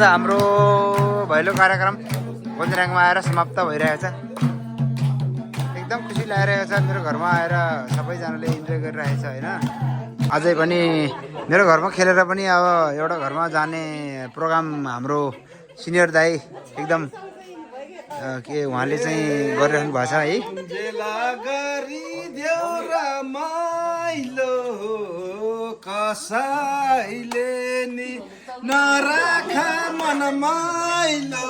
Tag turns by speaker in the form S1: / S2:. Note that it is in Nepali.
S1: आज हाम्रो भैलो कार्यक्रम गोन्जराङमा आएर समाप्त भइरहेको छ। एकदम खुसी लागिरहेको छ। मेरो घरमा आएर सबैजनाले इन्जोय गरिरहेको छ होइन। अझै पनि मेरो घरमा खेलेर पनि अब एउटा घरमा जाने प्रोग्राम हाम्रो सिनियर दाई एकदम के उहाँले चाहिँ गरिरहनु भएको छ है।
S2: कसैले नि नराख मन माइलो